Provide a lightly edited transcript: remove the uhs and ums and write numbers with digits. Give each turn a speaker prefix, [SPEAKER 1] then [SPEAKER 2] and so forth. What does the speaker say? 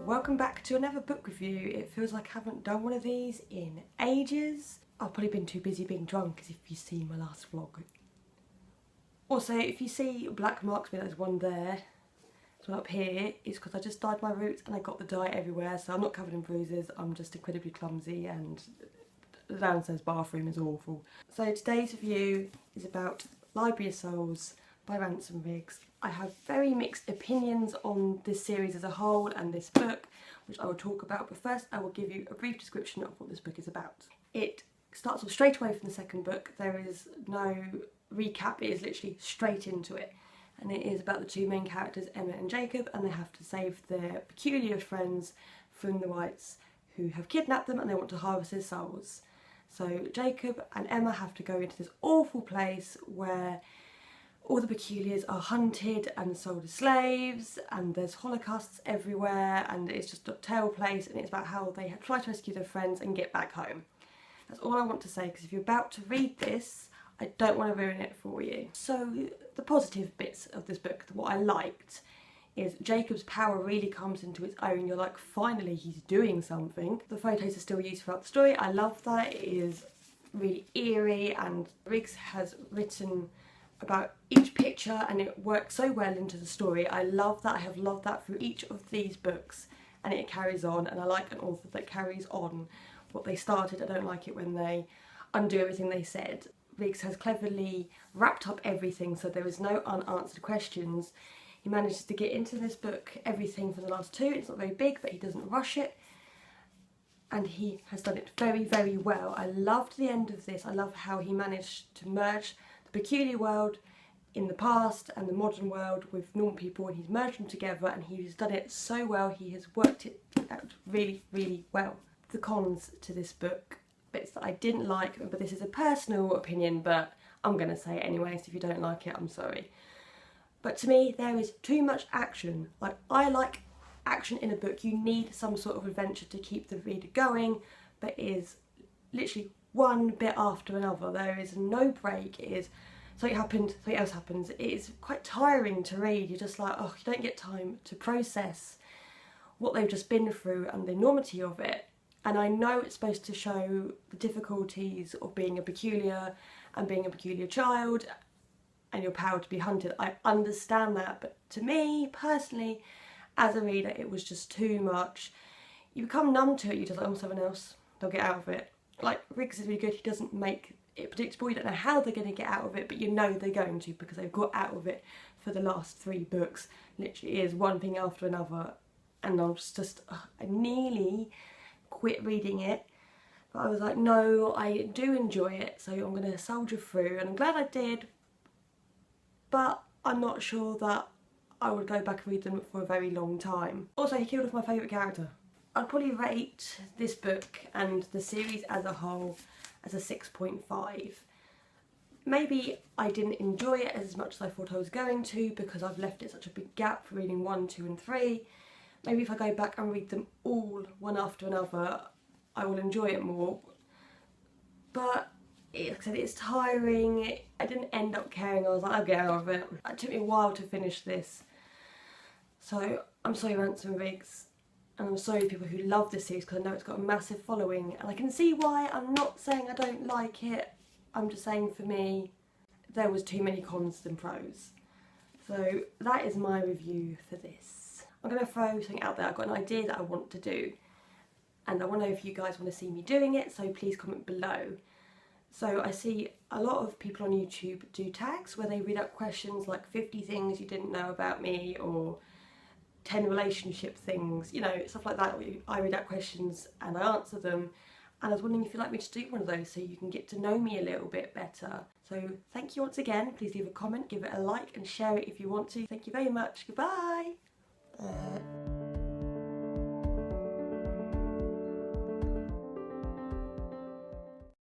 [SPEAKER 1] welcome back to another book review. It feels like I haven't done one of these in ages. I've probably been too busy being drunk, as if you've seen my last vlog. Also, if you see black marks, there's one there, this one up here, is because I just dyed my roots and I got the dye everywhere, so I'm not covered in bruises, I'm just incredibly clumsy and the downstairs bathroom is awful. So today's review is about Library of Souls by Ransom Riggs. I have very mixed opinions on this series as a whole and this book, which I will talk about, but first I will give you a brief description of what this book is about. It starts off straight away from the second book. There is no recap, it is literally straight into it. And it is about the two main characters, Emma and Jacob, and they have to save their peculiar friends from the Whites who have kidnapped them and they want to harvest their souls. So Jacob and Emma have to go into this awful place where all the peculiars are hunted and sold as slaves, and there's holocausts everywhere, and it's just a terrible place, and it's about how they try to rescue their friends and get back home. That's all I want to say, because if you're about to read this, I don't want to ruin it for you. So the positive bits of this book, what I liked, is Jacob's power really comes into its own. You're like, finally he's doing something. The photos are still used throughout the story. I love that. It is really eerie, and Riggs has written about each picture and it works so well into the story. I love that. I have loved that through each of these books, and it carries on, and I like an author that carries on what they started. I don't like it when they undo everything they said. Riggs has cleverly wrapped up everything so there is no unanswered questions. He manages to get into this book everything from the last two. It's not very big, but he doesn't rush it, and he has done it very, very well. I loved the end of this. I love how he managed to merge the peculiar world in the past and the modern world with normal people, and he's merged them together, and he's done it so well. He has worked it out really, really well. The cons to this book, bits that I didn't like, but this is a personal opinion, but I'm going to say it anyway, so if you don't like it, I'm sorry. But to me, there is too much action. Like, I like action in a book. You need some sort of adventure to keep the reader going, but it is literally one bit after another. There is no break. It is something happened, something else happens. It is quite tiring to read. You're just like, oh, you don't get time to process what they've just been through and the enormity of it. And I know it's supposed to show the difficulties of being a peculiar and being a peculiar child and your power to be hunted. I understand that, but to me, personally, as a reader, it was just too much. You become numb to it. You're just like, oh, someone else, they'll get out of it. Like, Riggs is really good. He doesn't make it predictable. You don't know how they're going to get out of it, but you know they're going to, because they've got out of it for the last three books. Literally is one thing after another, and I was just, I nearly quit reading it, but I was like, no, I do enjoy it, so I'm going to soldier through, and I'm glad I did, but I'm not sure that I would go back and read them for a very long time. Also, he killed off my favourite character. I'd probably rate this book and the series as a whole as a 6.5. Maybe I didn't enjoy it as much as I thought I was going to, because I've left it such a big gap for reading 1, 2 and 3. Maybe if I go back and read them all one after another, I will enjoy it more. But like I said, it's tiring. I didn't end up caring. I was like, I'll get out of it. It took me a while to finish this. So I'm sorry, Ransom Riggs. And I'm sorry people who love this series, because I know it's got a massive following, and I can see why. I'm not saying I don't like it, I'm just saying for me there was too many cons than pros. So that is my review for this. I'm going to throw something out there. I've got an idea that I want to do, and I want to know if you guys want to see me doing it, so please comment below. So I see a lot of people on YouTube do tags where they read out questions like 50 things you didn't know about me, or 10 relationship things, you know, stuff like that. I read out questions and I answer them, and I was wondering if you'd like me to do one of those so you can get to know me a little bit better. So thank you once again. Please leave a comment, give it a like and share it if you want to. Thank you very much. Goodbye.